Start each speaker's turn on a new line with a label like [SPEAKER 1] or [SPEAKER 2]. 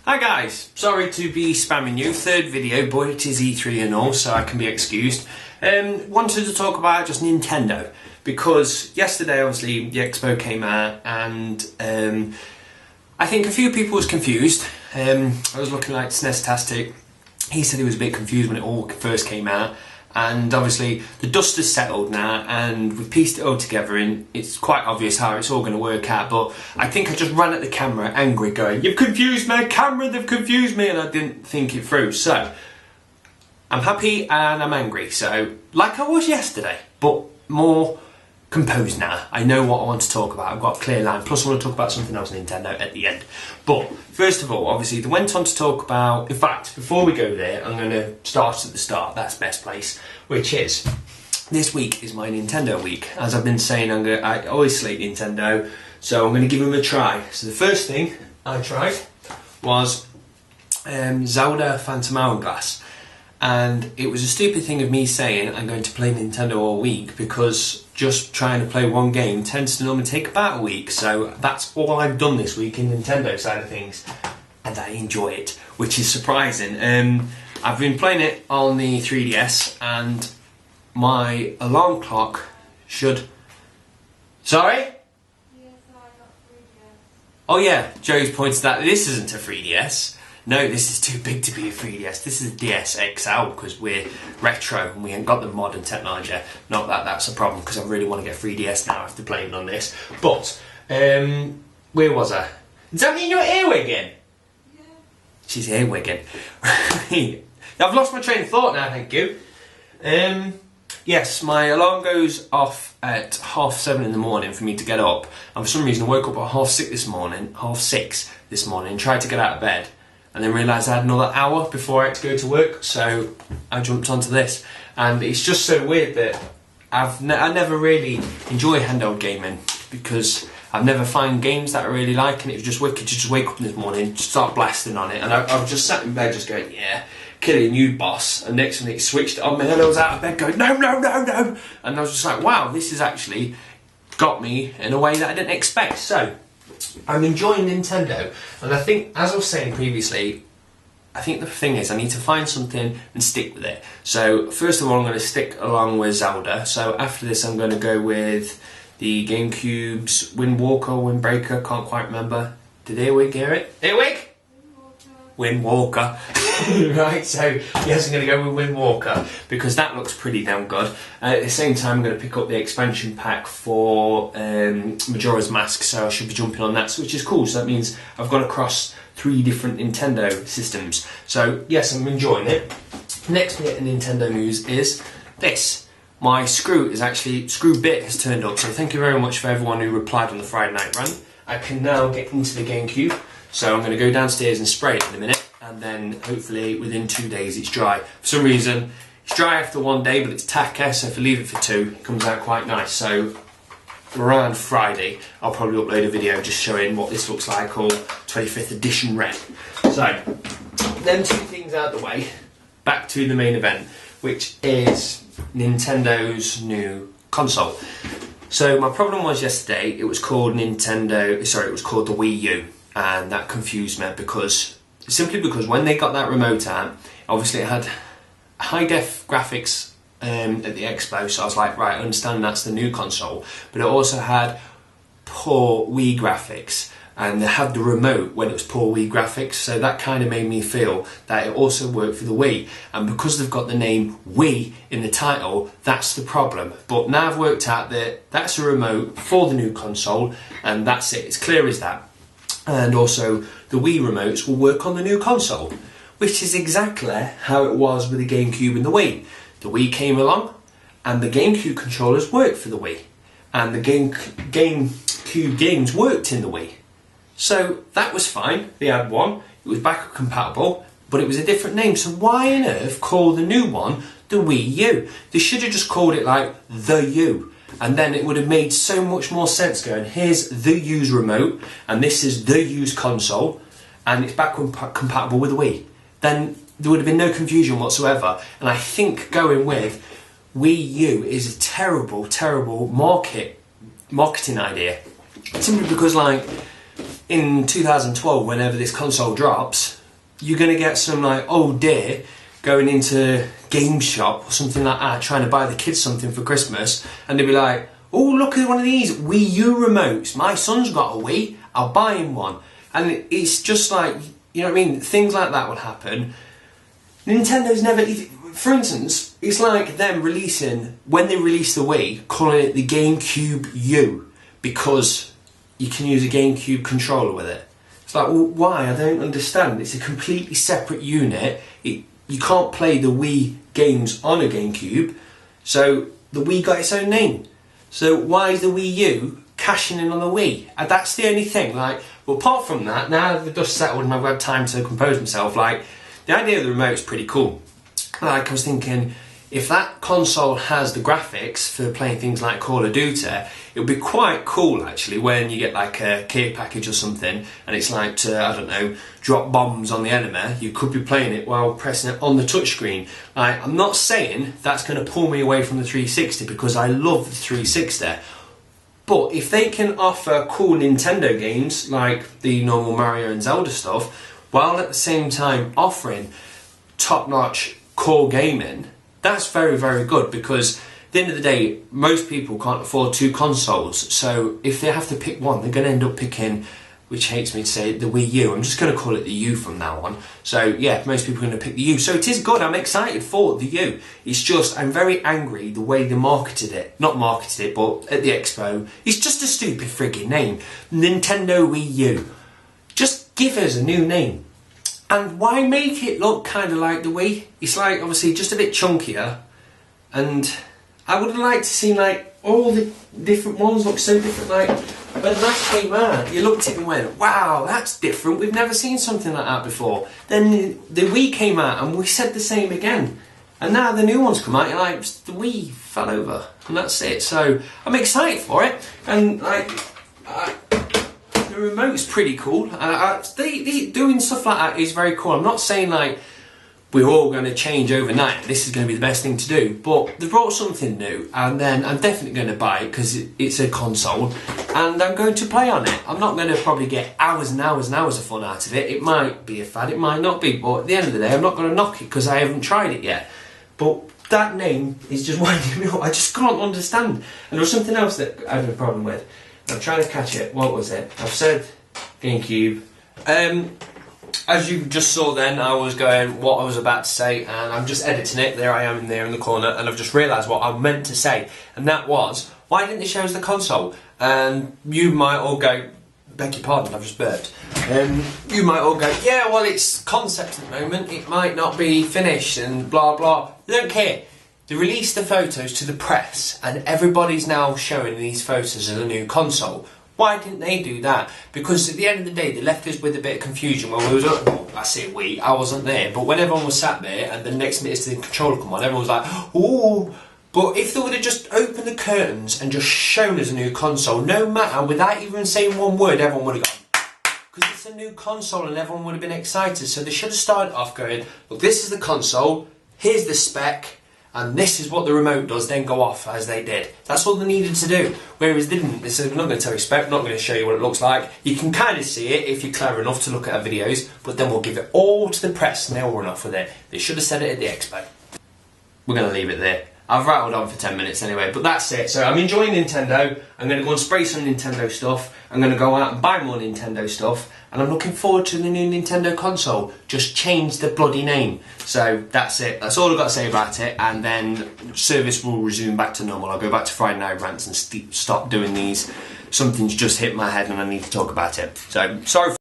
[SPEAKER 1] Hi guys, sorry to be spamming you, third video, but it is E3 and all, so I can be excused. Wanted to talk about just Nintendo, because yesterday obviously the Expo came out and I think a few people was confused. I was looking like SNES-tastic. He said he was a bit confused when it all first came out. And obviously the dust has settled now and we've pieced it all together and it's quite obvious how it's all going to work out, but I think I just ran at the camera angry going, "You've confused my camera, they've confused me," and I didn't think it through. So I'm happy and I'm angry, so like I was yesterday, but more composed now. I know what I want to talk about, I've got a clear line, plus I want to talk about something else Nintendo at the end. But first of all, obviously they went on to talk about, in fact before we go there I'm going to start at the start, that's best place, which is this week is my Nintendo week. As I've been saying, I always slate Nintendo, so I'm going to give them a try. So the first thing I tried was Zelda Phantom Hourglass. And it was a stupid thing of me saying I'm going to play Nintendo all week, because just trying to play one game tends to normally take about a week. So that's all I've done this week in Nintendo side of things, and I enjoy it, which is surprising. I've been playing it on the 3DS, and my alarm clock should... Sorry?
[SPEAKER 2] Yes, I got 3DS.
[SPEAKER 1] Oh yeah, Joe's pointed out this isn't a 3DS. No, this is too big to be a 3DS. This is a DS XL because we're retro and we ain't got the modern technology. Not that that's a problem, because I really want to get 3DS now after playing on this. But, where was I? Does that mean you're earwigging?
[SPEAKER 2] Yeah.
[SPEAKER 1] She's earwigging. I've lost my train of thought now, thank you. Yes, my alarm goes off at 7:30 in the morning for me to get up. And for some reason I woke up at 6:30 this morning, and tried to get out of bed. And then realised I had another hour before I had to go to work, so I jumped onto this. And it's just so weird that I never really enjoy handheld gaming, because I've never found games that I really like, and it was just wicked to just wake up this morning, just start blasting on it, and I was just sat in bed just going, yeah, killing you boss, and next minute it switched on me and I was out of bed going, no, no, no, no, and I was just like, wow, this has actually got me in a way that I didn't expect. So I'm enjoying Nintendo, and I think, as I was saying previously, I think the thing is I need to find something and stick with it. So first of all I'm going to stick along with Zelda, so after this I'm going to go with the Gamecube's Windbreaker, can't quite remember. Did Earwig hear it? Earwig? Windwalker. Right, so yes, I'm going to go with Windwalker because that looks pretty damn good. At the same time, I'm going to pick up the expansion pack for Majora's Mask, so I should be jumping on that, which is cool. So that means I've got across 3 different Nintendo systems. So yes, I'm enjoying it. Next bit of Nintendo news is this. My screw bit has turned up, so thank you very much for everyone who replied on the Friday night rant. I can now get into the Gamecube. So I'm going to go downstairs and spray it in a minute, and then hopefully within 2 days it's dry. For some reason it's dry after 1 day, but it's tacky, so if I leave it for 2 it comes out quite nice. So around Friday I'll probably upload a video just showing what this looks like, or 25th edition red. So them 2 things out of the way, back to the main event, which is Nintendo's new console. So my problem was yesterday, it was called the WiiU. And that confused me simply because when they got that remote out, obviously it had high def graphics at the Expo, so I was like, right, I understand that's the new console, but it also had poor Wii graphics, and they had the remote when it was poor Wii graphics, so that kind of made me feel that it also worked for the Wii, and because they've got the name Wii in the title, that's the problem. But now I've worked out that that's a remote for the new console, and that's it, it's clear as that. And also the Wii remotes will work on the new console, which is exactly how it was with the Gamecube and the Wii. The Wii came along and the Gamecube controllers worked for the Wii, and the Gamecube games worked in the Wii. So that was fine, they had one, it was backward compatible, but it was a different name. So why on earth call the new one the Wii U? They should have just called it like the U. And then it would have made so much more sense going, here's the U's remote, and this is the U's console, and it's backward compatible with the Wii. Then there would have been no confusion whatsoever. And I think going with Wii U is a terrible, terrible marketing idea. Simply because, like, in 2012, whenever this console drops, you're going to get some like old dear going into Game Shop or something like that, trying to buy the kids something for Christmas, and they'll be like, oh, look at one of these WiiU remotes. My son's got a Wii, I'll buy him one. And it's just like, you know what I mean? Things like that would happen. Nintendo's never, for instance, it's like them releasing, when they released the Wii, calling it the Gamecube U, because you can use a Gamecube controller with it. It's like, well, why? I don't understand. It's a completely separate unit. You can't play the Wii games on a Gamecube, so the Wii got its own name. So why is the Wii U cashing in on the Wii? And that's the only thing. Like, well, apart from that, now the dust settled and I've had time to compose myself, like, the idea of the remote is pretty cool. Like, I was thinking, if that console has the graphics for playing things like Call of Duty, it would be quite cool actually when you get like a care package or something and it's like to, I don't know, drop bombs on the enemy. You could be playing it while pressing it on the touchscreen. Like, I'm not saying that's going to pull me away from the 360 because I love the 360. But if they can offer cool Nintendo games like the normal Mario and Zelda stuff, while at the same time offering top-notch core gaming, that's very, very good, because at the end of the day, most people can't afford two consoles. So if they have to pick one, they're going to end up picking, which hates me to say, the Wii U. I'm just going to call it the U from now on. So yeah, most people are going to pick the U. So it is good. I'm excited for the U. It's just, I'm very angry the way they marketed it. Not marketed it, but at the expo. It's just a stupid frigging name. Nintendo Wii U. Just give us a new name. And why make it look kind of like the Wii? It's like, obviously, just a bit chunkier. And I would have liked to see, like, all the different ones look so different. Like, when that came out, you looked at it and went, wow, that's different. We've never seen something like that before. Then the Wii came out and we said the same again. And now the new ones come out, you're like, the Wii fell over. And that's it. So I'm excited for it. And, like, the remote's pretty cool. They doing stuff like that is very cool. I'm not saying like we're all going to change overnight and this is going to be the best thing to do, but they brought something new, and then I'm definitely going to buy it because it's a console and I'm going to play on it. I'm not going to probably get hours and hours and hours of fun out of it. It might be a fad, it might not be, but at the end of the day I'm not going to knock it because I haven't tried it yet. But that name is just winding me up. I just can't understand. And there was something else that I had a problem with. I'm trying to catch it. What was it? I've said Gamecube. As you just saw then, I was going what I was about to say, and I'm just editing it. There I am in there in the corner, and I've just realised what I meant to say, and that was, why didn't they show us the console? And you might all go, beg your pardon, I've just burped. You might all go, yeah, well, it's concept at the moment. It might not be finished, and blah blah. They don't care. They released the photos to the press and everybody's now showing these photos as a new console. Why didn't they do that? Because at the end of the day they left us with a bit of confusion when we was up. Well, I say we, I wasn't there, but when everyone was sat there and the next minute the controller come on, everyone was like, ooh. But if they would have just opened the curtains and just shown us a new console, no matter, without even saying one word, everyone would have gone, because it's a new console and everyone would have been excited. So they should have started off going, look, this is the console, here's the spec, and this is what the remote does, then go off as they did. That's all they needed to do. Whereas they didn't. They said, we're not going to tell you spec, we're not going to show you what it looks like. You can kind of see it if you're clever enough to look at our videos, but then we'll give it all to the press and they'll run off with it. They should have said it at the expo. We're going to leave it there. I've rattled on for 10 minutes anyway, but that's it. So I'm enjoying Nintendo. I'm going to go and spray some Nintendo stuff. I'm going to go out and buy more Nintendo stuff. And I'm looking forward to the new Nintendo console. Just change the bloody name. So that's it. That's all I've got to say about it. And then service will resume back to normal. I'll go back to Friday Night Rants and stop doing these. Something's just hit my head and I need to talk about it. So sorry.